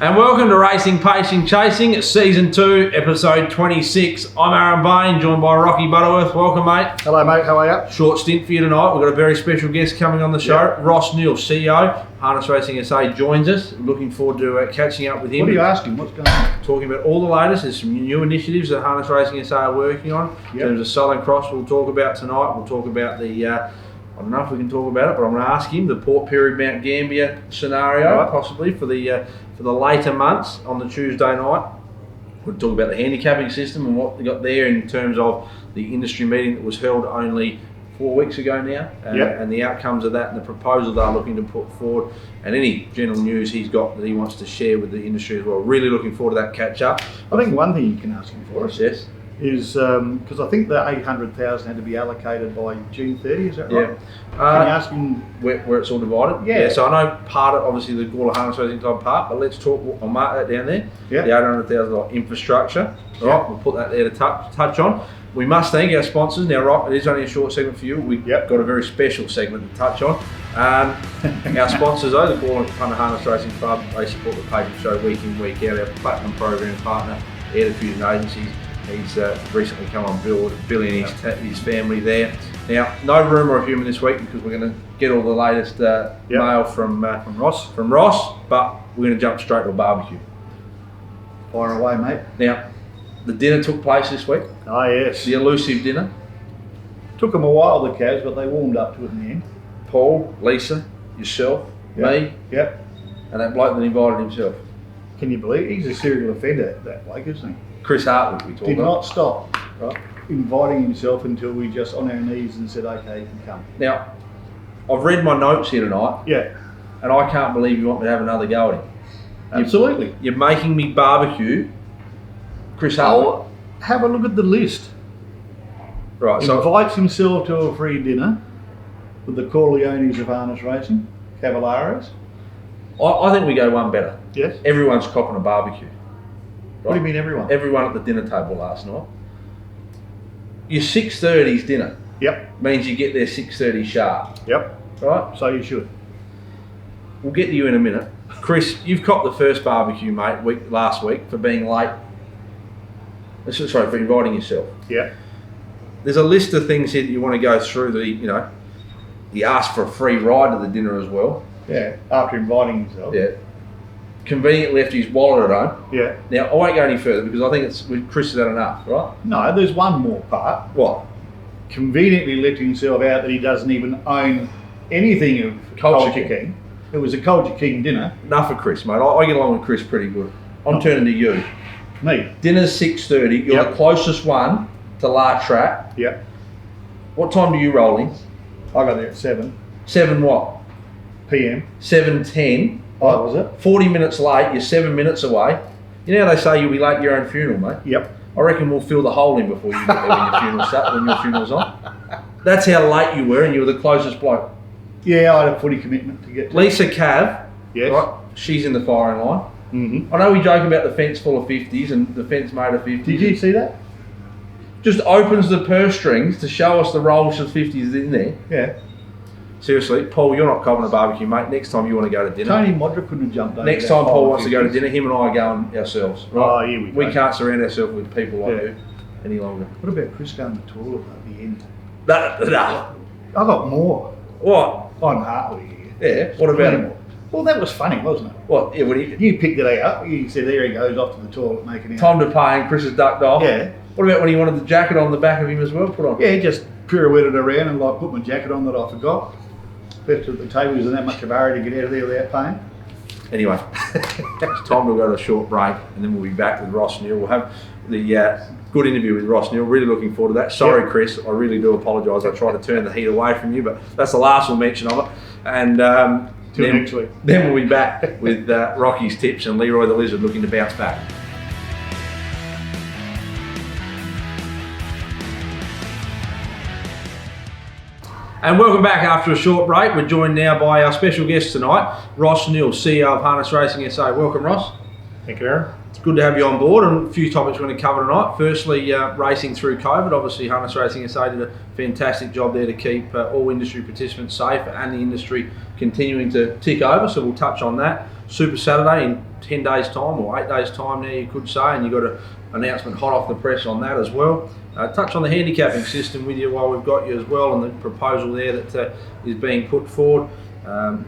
And welcome to Racing, Pacing, Chasing, Season 2, Episode 26. I'm Aaron Bain, joined by Rocky Butterworth. Welcome, mate. Hello, mate. How are you? Short stint for you tonight. We've got a very special guest coming on the show. Yep. Ross Neal, CEO, Harness Racing SA, joins us. Looking forward to catching up with him. What are you asking? What's going on? Talking about all the latest. There's some new initiatives that Harness Racing SA are working on. In terms of Southern Cross, we'll talk about tonight. We'll talk about the... I don't know if we can talk about it, but I'm going to ask him the Port Pirie Mount Gambier scenario, possibly for the later months on the Tuesday night. We'll talk about the handicapping system and what they got there in terms of the industry meeting that was held only 4 weeks ago now, and the outcomes of that and the proposal they're looking to put forward, and any general news he's got that he wants to share with the industry as well. Really looking forward to that catch up. I think one thing you can ask him for us is because I think the 800,000 had to be allocated by June 30. Is that right? Yeah. Can you ask him where it's all divided? Yeah. So I know part of obviously the Gawler Harness Racing Club part, but let's talk. I'll mark that down there. Yeah. The $800,000 infrastructure. Right. We'll put that there to touch on. We must thank our sponsors. Now, Rock, it is only a short segment for you. We've got a very special segment to touch on. Our sponsors, though, the Gawler Harness Racing Club, they support the Pacing Show week in, week out. Our platinum program partner, Air Fusion Agencies. He's recently come on board, Billy and his family there. Now, no rumour of human this week because we're going to get all the latest mail from Ross. But we're going to jump straight to a barbecue. Fire away, mate. Now, the dinner took place this week. Oh, yes. The elusive dinner. Took them a while, the Cavs, but they warmed up to it in the end. Paul, Lisa, yourself, me, and that bloke that invited himself. Can you believe it? He's a serial offender, that bloke, isn't he? Chris Hartwood, we talked Did not stop inviting himself until we just on our knees and said, okay, you can come. Now, I've read my notes here tonight. Yeah. And I can't believe you want me to have another go at him. Absolutely. You're making me barbecue Chris Hartwood. Have a look at the list. Right, so invites himself to a free dinner with the Corleones of harness racing, Cavalleros. I think we go one better. Yes. Everyone's copping a barbecue. What do you mean everyone? Everyone at the dinner table last night. Your 6:30's dinner. Yep. Means you get there 6:30 sharp. Yep. Right? So you should. We'll get to you in a minute. Chris, you've copped the first barbecue, mate, last week for being late. Sorry, for inviting yourself. Yeah. There's a list of things here that you want to go through. He asked for a free ride to the dinner as well. Yeah, after inviting himself. Yeah. Conveniently left his wallet at home. Yeah. Now, I won't go any further because I think Chris has had enough, right? No, there's one more part. What? Conveniently left himself out that he doesn't even own anything of Culture King. It was a Culture King dinner. Enough of Chris, mate. I get along with Chris pretty good. I'm turning to you. Me? Dinner's 6:30. You're the closest one to La Trappe. Yep. What time do you roll in? I got there at 7. 7 what? PM. 7:10. Oh, was it? 40 minutes late, you're 7 minutes away. You know how they say you'll be late at your own funeral, mate? Yep. I reckon we'll fill the hole in before you get there when your funeral's on. That's how late you were and you were the closest bloke. Yeah, I had a footy commitment to get to. Lisa Cav, yes. Right, she's in the firing line. Mm-hmm. I know we joke about the fence full of 50s and the fence made of 50s. Did you see that? Just opens the purse strings to show us the rolls of 50s in there. Yeah. Seriously, Paul, you're not copping a barbecue, mate. Next time you want to go to dinner. Tony Modra couldn't have jumped over. Next time Paul wants to go to dinner, him and I are going ourselves. Right? Oh, here we go. We can't surround ourselves with people like you any longer. What about Chris going to the toilet at the end? No. I got more. What? I'm heartily here. Yeah, what about him? Well, that was funny, wasn't it? What? Yeah, you picked it up. You said, there he goes off to the toilet making out. Time to pay and Chris has ducked off. Yeah. What about when he wanted the jacket on the back of him as well put on? Yeah, just pirouetted around and put my jacket on that I forgot. Left it at the table. He was in that much of a hurry to get out of there without paying. Anyway, it's time to go to a short break and then we'll be back with Ross Neal. We'll have the good interview with Ross Neal. Really looking forward to that. Sorry, Chris, I really do apologise. I tried to turn the heat away from you, but that's the last we'll mention of it. And till next week. Then we'll be back with Rocky's tips and Leroy the Lizard looking to bounce back. And welcome back after a short break. We're joined now by our special guest tonight, Ross Neal, CEO of Harness Racing SA. Welcome, Ross. Thank you, Aaron. It's good to have you on board, and a few topics we're going to cover tonight. Firstly, racing through COVID. Obviously, Harness Racing SA did a fantastic job there to keep all industry participants safe and the industry continuing to tick over, so we'll touch on that. Super Saturday in 10 days' time, or 8 days' time now, you could say, and you've got an announcement hot off the press on that as well. Touch on the handicapping system with you while we've got you as well, and the proposal there that is being put forward.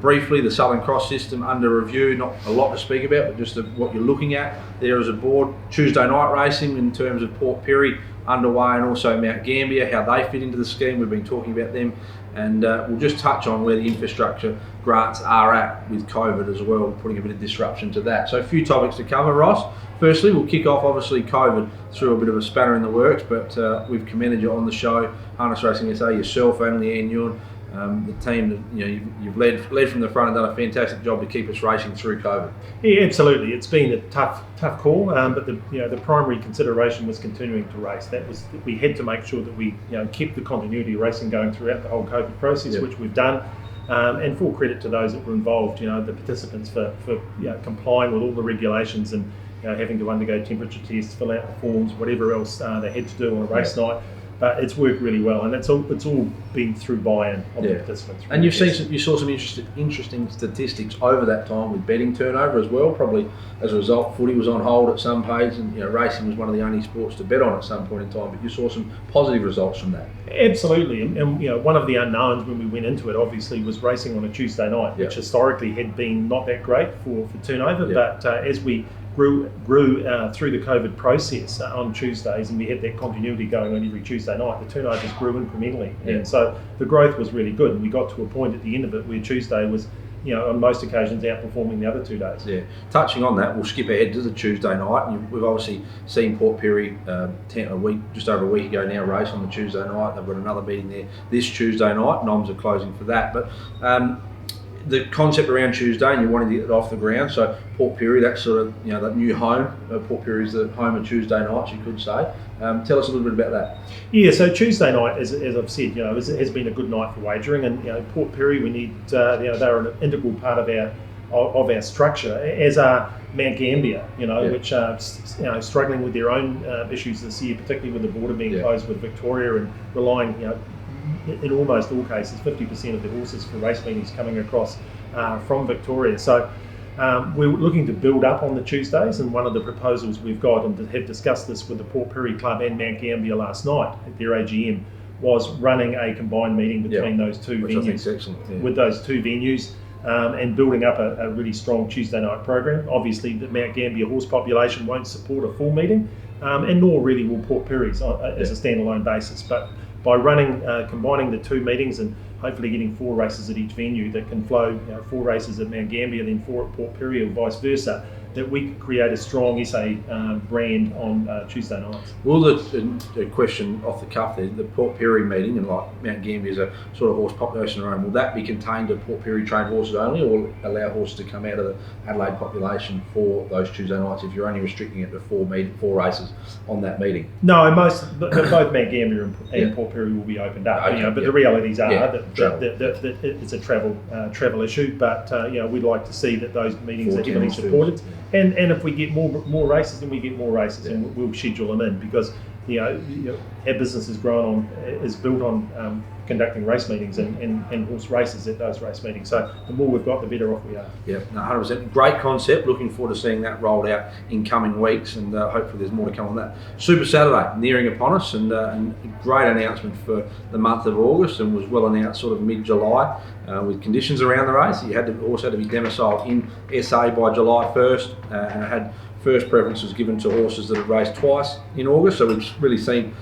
Briefly, the Southern Cross system under review, not a lot to speak about, but just what you're looking at there as a board. Tuesday night racing in terms of Port Pirie underway, and also Mount Gambier, how they fit into the scheme. We've been talking about them, and we'll just touch on where the infrastructure grants are at with COVID as well, putting a bit of disruption to that. So a few topics to cover, Ross. Firstly, we'll kick off, obviously, COVID threw a bit of a spanner in the works, but we've commended you on the show, Harness Racing SA, yourself and Leanne Ewan. The team that you've led from the front and done a fantastic job to keep us racing through COVID. Yeah, absolutely. It's been a tough call, but the primary consideration was continuing to race. That was, we had to make sure that we kept the continuity of racing going throughout the whole COVID process, which we've done. And full credit to those that were involved, the participants for complying with all the regulations and having to undergo temperature tests, fill out the forms, whatever else they had to do on a race night. But it's worked really well, and it's all been through buy-in of the participants. And you saw some interesting statistics over that time with betting turnover as well. Probably as a result, footy was on hold at some page, and racing was one of the only sports to bet on at some point in time. But you saw some positive results from that. Absolutely, and one of the unknowns when we went into it, obviously, was racing on a Tuesday night, which historically had been not that great for turnover. But as we grew through the COVID process on Tuesdays, and we had that continuity going on every Tuesday night, the turnovers grew incrementally, and so the growth was really good, and we got to a point at the end of it where Tuesday was on most occasions outperforming the other 2 days. Yeah, touching on that, we'll skip ahead to the Tuesday night, and we've obviously seen Port Pirie just over a week ago now race on the Tuesday night. They've got another meeting there this Tuesday night. Noms are closing for that, but the concept around Tuesday, and you wanted to get it off the ground, so Port Pirie, that's sort of that new home. Port Pirie is the home of Tuesday nights, you could say. Tell us a little bit about that. Yeah, so Tuesday night, as I've said, has been a good night for wagering, and Port Pirie, we need they're an integral part of our structure, as are Mount Gambier, which are struggling with their own issues this year, particularly with the border being closed with Victoria and relying in almost all cases, 50% of the horses for race meetings coming across from Victoria. So we're looking to build up on the Tuesdays, and one of the proposals we've got, and have discussed this with the Port Pirie Club and Mount Gambier last night at their AGM, was running a combined meeting between those two venues, with those two venues, and building up a really strong Tuesday night program. Obviously, the Mount Gambier horse population won't support a full meeting, and nor really will Port Pirie's as a standalone basis. But by combining the two meetings and hopefully getting 4 races at each venue that can flow 4 races at Mount Gambier, then 4 at Port Pirie, or vice versa, that we could create a strong SA brand on Tuesday nights. Well, the question off the cuff there, the Port Pirie meeting, and like Mount Gambier is a sort of horse population around, will that be contained to Port Pirie trained horses only, or allow horses to come out of the Adelaide population for those Tuesday nights if you're only restricting it to 4 races on that meeting? No, both Mount Gambier and Port Pirie will be opened up. But the realities are that it's a travel issue. But we'd like to see that those meetings are heavily supported. And if we get more races, then we get more races, and we'll schedule them in, because our business is built on conducting race meetings and horse races at those race meetings. So the more we've got, the better off we are. Yeah, 100%. Great concept. Looking forward to seeing that rolled out in coming weeks, and hopefully there's more to come on that. Super Saturday nearing upon us, and a great announcement for the month of August, and was well announced sort of mid-July, with conditions around the race. You had to be domiciled in SA by July 1st, and it had first preferences given to horses that have raced twice in August. So we've really seen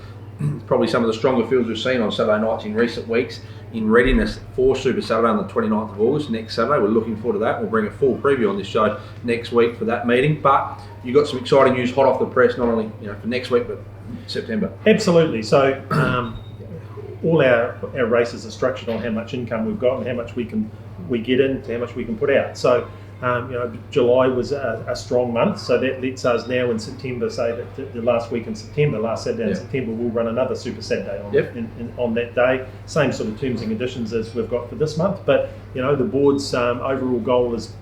probably some of the stronger fields we've seen on Saturday nights in recent weeks in readiness for Super Saturday on the 29th of August, next Saturday. We're looking forward to that. We'll bring a full preview on this show next week for that meeting. But you've got some exciting news hot off the press, not only for next week, but September. Absolutely. So all our races are structured on how much income we've got and how much we get in to how much we can put out. So July was a strong month, so that lets us now in September say that the last week in September, last Saturday in September, we'll run another Super Saturday on that day. Same sort of terms and conditions as we've got for this month, but the board's overall goal is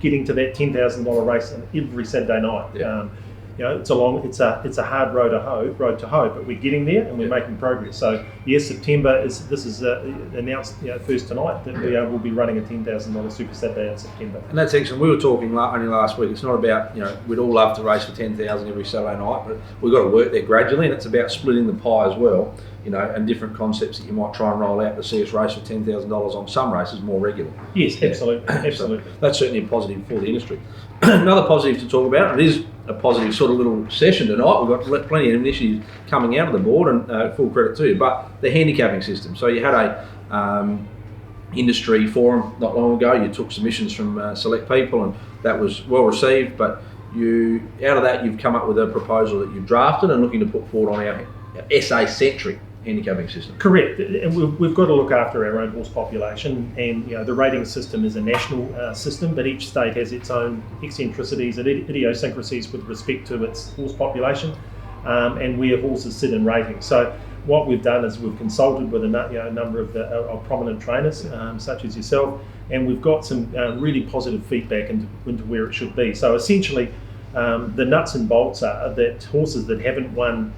getting to that $10,000 race on every Saturday night. It's a hard road to hoe, but we're getting there and we're making progress. So yes, September is announced first tonight that we will be running a $10,000 Super Saturday in September. And that's excellent. We were talking only last week. It's not about we'd all love to race for 10,000 every Saturday night, but we've got to work there gradually, and it's about splitting the pie as well. And different concepts that you might try and roll out to see us race for $10,000 on some races more regularly. Yes, absolutely. So that's certainly a positive for the industry. Another positive to talk about, and it is a positive sort of little session tonight. We've got plenty of initiatives coming out of the board, and full credit to you. But the handicapping system. So you had a industry forum not long ago. You took submissions from select people, and that was well received. But out of that, you've come up with a proposal that you've drafted and looking to put forward on our SA-centric handicapping system. Correct, and we've got to look after our own horse population, and the rating system is a national system, but each state has its own eccentricities and idiosyncrasies with respect to its horse population, and where horses sit in rating. So what we've done is we've consulted with a number of prominent trainers, such as yourself, and we've got some really positive feedback into where it should be. So essentially, the nuts and bolts are that horses that haven't won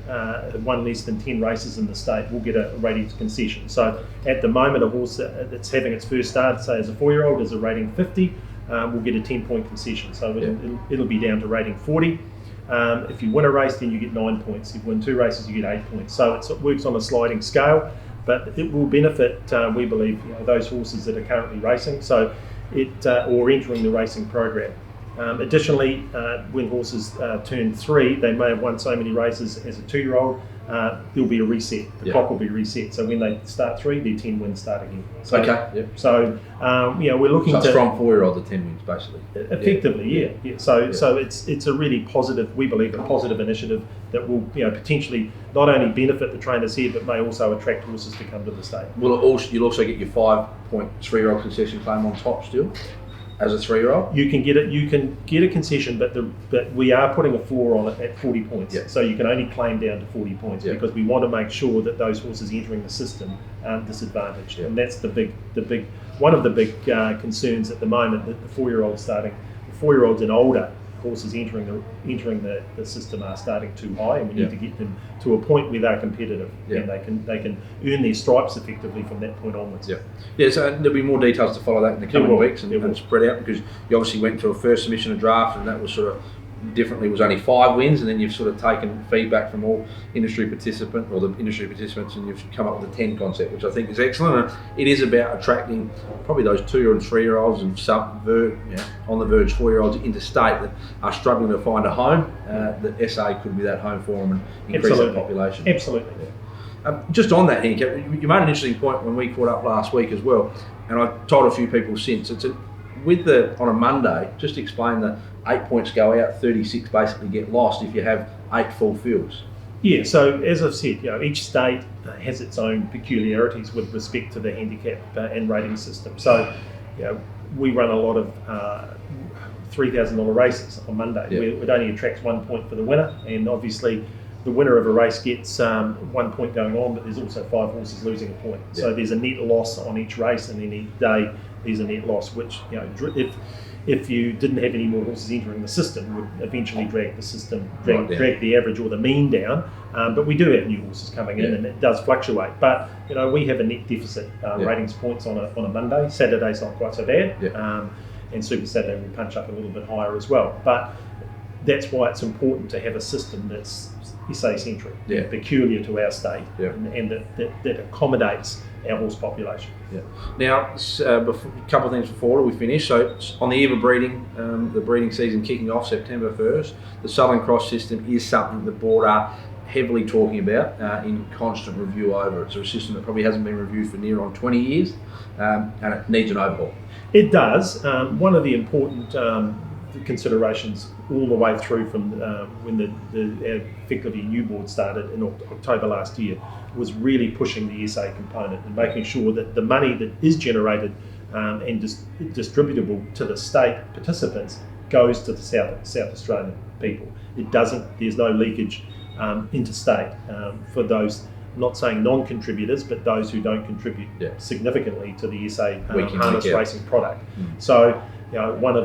less than 10 races in the state will get a rating concession. So at the moment, a horse that's having its first start, say as a 4-year-old, is a rating 50, will get a 10-point concession. So it'll be down to rating 40. If you win a race, then you get 9 points. If you win 2 races, you get 8 points. So it works on a sliding scale, but it will benefit, we believe, those horses that are currently racing, or entering the racing program. Additionally, when horses turn 3, they may have won so many races as a 2-year-old, there'll be a reset. The clock will be reset. So when they start 3, their 10 wins start again. So, So we're looking to from 4-year-old to 10 wins, basically. Effectively, yeah. So it's a really positive, we believe, a positive initiative that will potentially not only benefit the trainers here, but may also attract horses to come to the state. You'll also get your 5-point 3-year-old concession claim on top still. As a 3-year-old, you can get a concession, but we are putting a floor on it at 40 points. So you can only claim down to 40 points because we want to make sure that those horses entering the system aren't disadvantaged, and that's the one of the big concerns at the moment, that the 4-year-olds and older horses entering the system are starting too high, and we need to get them to a point where they're competitive and they can earn their stripes effectively from that point onwards. So there'll be more details to follow that in the coming weeks and spread out, because you obviously went through a first submission and draft, and that was sort of differently, was only 5 wins, and then you've sort of taken feedback from all the industry participants, and you've come up with a 10 concept, which I think is excellent. And it is about attracting probably those 2- and 3-year-olds and some on the verge 4-year-olds interstate that are struggling to find a home. That SA could be that home for them and increase that population. Absolutely. Just on that, handicap, you made an interesting point when we caught up last week as well, and I told a few people since. On a Monday, just explain that 8 points go out, 36 basically get lost if you have 8 full fields. Yeah, so as I've said, each state has its own peculiarities with respect to the handicap and rating system. So, we run a lot of $3,000 races on Monday. It only attracts 1 point for the winner, and obviously the winner of a race gets 1 point going on, but there's also 5 horses losing a point. So there's a net loss on each race, and then each day there's a net loss, which if you didn't have any more horses entering the system, would eventually drag the system, drag the average or the mean down. But we do have new horses coming in, and it does fluctuate. But we have a net deficit ratings points on a Monday. Saturday's not quite so bad, and Super Saturday will punch up a little bit higher as well. But that's why it's important to have a system that's SA-centric, peculiar to our state, and that accommodates our horse population. Now, a couple of things before we finish. So, on the eve of breeding, the breeding season kicking off September 1st, the Southern Cross system is something the board are heavily talking about in constant review over. It's a system that probably hasn't been reviewed for near on 20 years, and it needs an overhaul. It does. One of the important considerations all the way through from when the effectively new board started in October last year was really pushing the SA component and making sure that the money that is generated and distributable to the state participants goes to the South Australian people. It doesn't. There's no leakage interstate for those. I'm not saying non-contributors, but those who don't contribute significantly to the SA harness racing product. So, one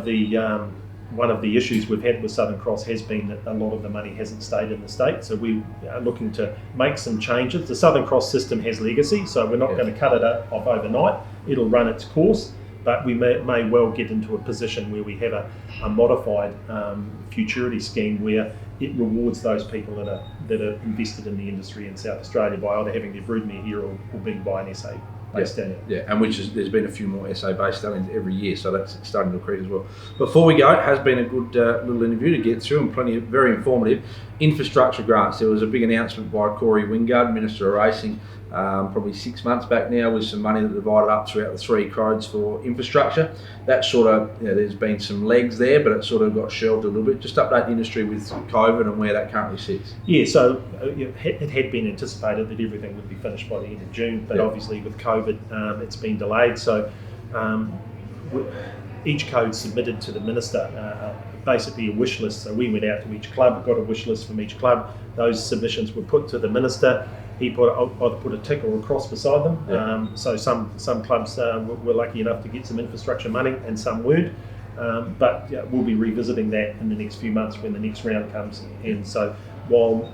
of the issues we've had with Southern Cross has been that a lot of the money hasn't stayed in the state. So we are looking to make some changes. The Southern Cross system has legacy, so we're not going to cut it off overnight. It'll run its course, but we may well get into a position where we have a modified futurity scheme where it rewards those people that are invested in the industry in South Australia by either having their broodmare here or being by an SA based stallion. Yeah, and there's been a few more SA based stallions every year, so that's starting to increase as well. Before we go, it has been a good little interview to get through and plenty of very informative. Infrastructure grants. There was a big announcement by Corey Wingard, Minister of Racing, probably 6 months back now, with some money that divided up throughout the 3 codes for infrastructure. That sort of, there's been some legs there, but it sort of got shelved a little bit. Just update the industry with COVID and where that currently sits. Yeah, so it had been anticipated that everything would be finished by the end of June, but obviously with COVID, it's been delayed. So each code submitted to the Minister basically a wish list. So we went out to each club, got a wish list from each club. Those submissions were put to the Minister. He either put a tick or a cross beside them. So some clubs were lucky enough to get some infrastructure money and some weren't. But we'll be revisiting that in the next few months when the next round comes. And so while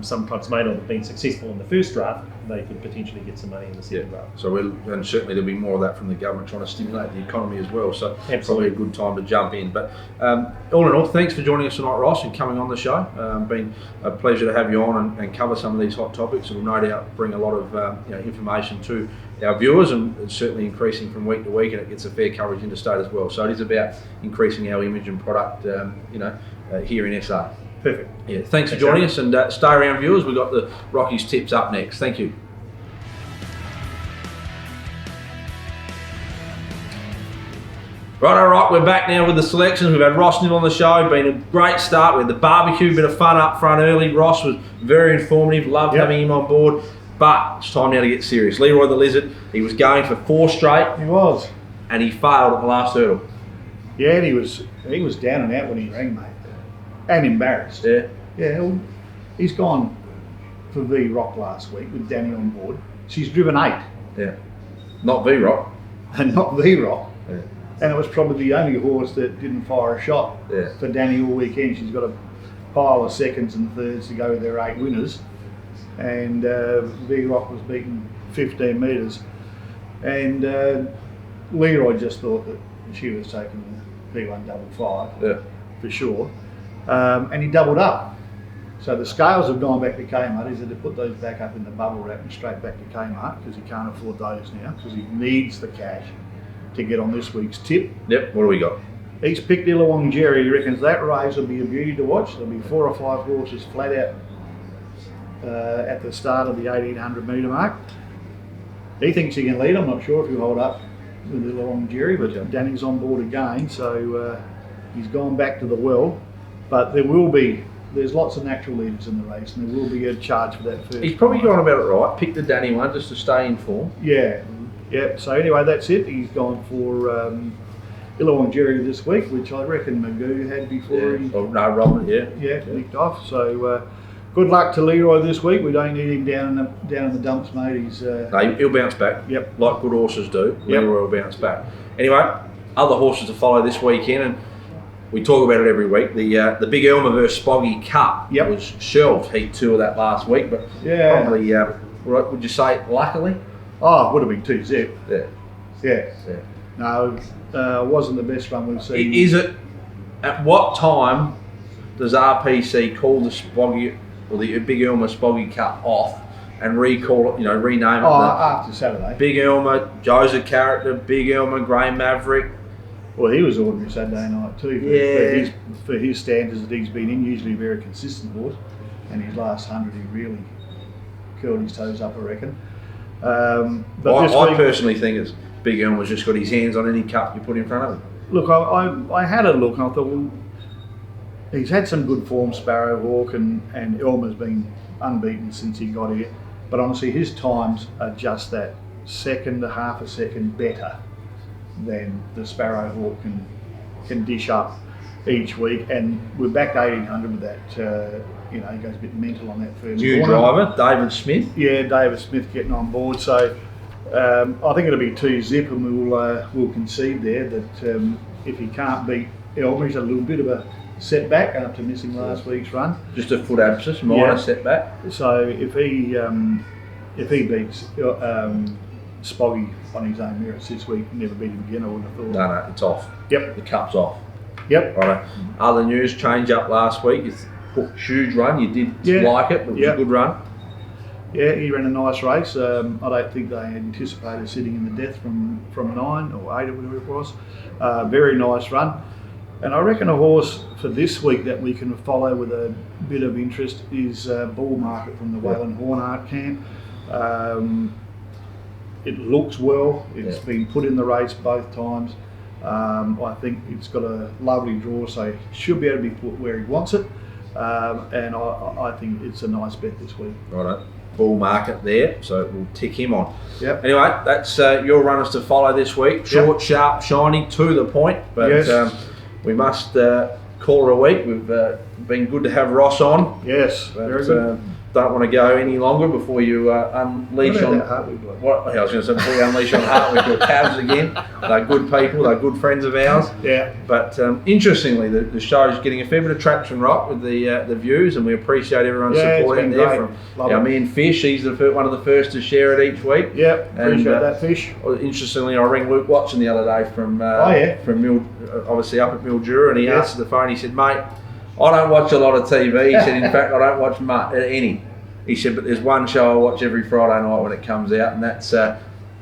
some clubs may not have been successful in the first draft, they could potentially get some money in the second draft. So and certainly there'll be more of that from the government trying to stimulate the economy as well. So absolutely probably a good time to jump in. But all in all, thanks for joining us tonight, Ross, and coming on the show. Been a pleasure to have you on and cover some of these hot topics. It will no doubt bring a lot of information to our viewers, and it's certainly increasing from week to week, and it gets a fair coverage interstate as well. So it is about increasing our image and product, here in SA. Perfect. Yeah, thanks for joining us, and stay around, viewers. We've got the Rockies tips up next. Thank you. Right, we're back now with the selections. We've had Ross Neal on the show. Been a great start. We had the barbecue, bit of fun up front early. Ross was very informative. Loved having him on board. But it's time now to get serious. Leroy the Lizard, he was going for 4 straight. He was. And he failed at the last hurdle. Yeah, and he was down and out when he rang, mate. And embarrassed. Yeah. Yeah, well, he's gone for V-Rock last week with Danny on board. She's driven 8. Yeah. Not V-Rock. And not V-Rock. Yeah. And it was probably the only horse that didn't fire a shot for Danny all weekend. She's got a pile of seconds and thirds to go with their 8 winners. And V-Rock was beaten 15 metres. And Leroy just thought that she was taking the V155 for sure. And he doubled up. So the scales have gone back to Kmart. He said to put those back up in the bubble wrap and straight back to Kmart because he can't afford those now because he needs the cash to get on this week's tip. Yep, what do we got? He's picked Illawong Jerry. He reckons that race will be a beauty to watch. There'll be 4 or 5 horses flat out at the start of the 1800 metre mark. He thinks he can lead. I'm not sure if he'll hold up with Illawong Jerry, but Danny's on board again, so he's gone back to the well. But there's lots of natural leaders in the race, and there will be a charge for that first. He's probably gone about it right. Pick the Danny one just to stay in form. Yeah. So anyway, that's it. He's gone for Illawong Jerry this week, which I reckon Magoo had before he. Oh, no, Robin. Nicked off. So good luck to Leroy this week. We don't need him down in the dumps, mate. He's no, he'll bounce back. Yep. Like good horses do. Leroy will bounce back. Anyway, other horses to follow this weekend, and we talk about it every week. The Big Elmer versus Spoggy Cup was shelved, heat 2 of that last week, but probably, would you say, luckily? Oh, it would have been 2 zip. Yeah. No, wasn't the best run we've seen. Is it? At what time does RPC call the Spoggy or the Big Elmer Spoggy Cup off and recall it? Rename it. After Saturday. Big Elmer, Joe's a character. Big Elmer, Grey Maverick. Well, he was ordinary Saturday night too. For his standards that he's been in, usually a very consistent horse. And his last 100, he really curled his toes up, I reckon. But I personally think it's Big Elmer's just got his hands on any cup you put in front of him. Look, I had a look and I thought, well, he's had some good form, Sparrowhawk, and Elmer's been unbeaten since he got here. But honestly, his times are just that second to half a second better than the Sparrowhawk can dish up each week. And we're back to 1800 with that. He goes a bit mental on that first. New driver, David Smith. Yeah, David Smith getting on board. So I think it'll be 2-0, and we'll concede there that if he can't beat Elmer, he's a little bit of a setback after missing last week's run. Just a foot abscess, minor setback. So if he beats Spoggy on his own merits this week, never beat him again, I wouldn't have thought. No, it's off. Yep. The cup's off. Yep. Right. Other news, change up last week. It's a huge run. You did like it, but it was a good run. Yeah, he ran a nice race. I don't think they anticipated sitting in the death from 9 or 8 or whatever it was. Very nice run. And I reckon a horse for this week that we can follow with a bit of interest is Bull Market from the Wayland Hornart camp. It looks well. It's been put in the race both times. I think it's got a lovely draw, so he should be able to be put where he wants it. And I think it's a nice bet this week. Righto. Bull Market there, so we'll tick him on. Yep. Anyway, that's your runners to follow this week. Short, sharp, shiny, to the point. But we must call it a week. We've been good to have Ross on. Yes, very good. Don't want to go any longer before you unleash on. I was going to say before you unleash on Hartwick or Cavs again. They're good people. They're good friends of ours. Yeah. But interestingly, the show's getting a fair bit of traction, right, with the views, and we appreciate everyone's support out there. From our man Fish, he's one of the first to share it each week. Yep. Appreciate that, Fish. Interestingly, I rang Luke Watson the other day from obviously up at Mildura, and he answered the phone. He said, "Mate, I don't watch a lot of TV." He said, "In fact, I don't watch any." He said, "But there's one show I watch every Friday night when it comes out, and that's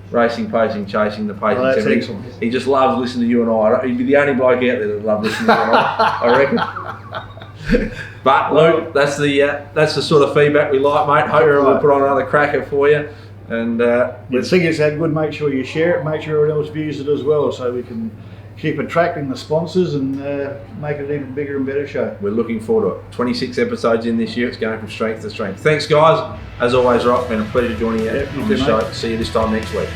Racing, Pacing, Chasing the Pacing." That's excellent. He just loves listening to you and I. He'd be the only bloke out there that loves listening to you and I reckon. But Luke, that's the sort of feedback we like, mate. Hope we'll put on another cracker for you. And you think it's that good, make sure you share it, make sure everyone else views it as well, so we can keep attracting the sponsors and make it an even bigger and better show. We're looking forward to it. 26 episodes in this year. It's going from strength to strength. Thanks, guys. As always, Rock, been a pleasure joining you on the show. See you this time next week.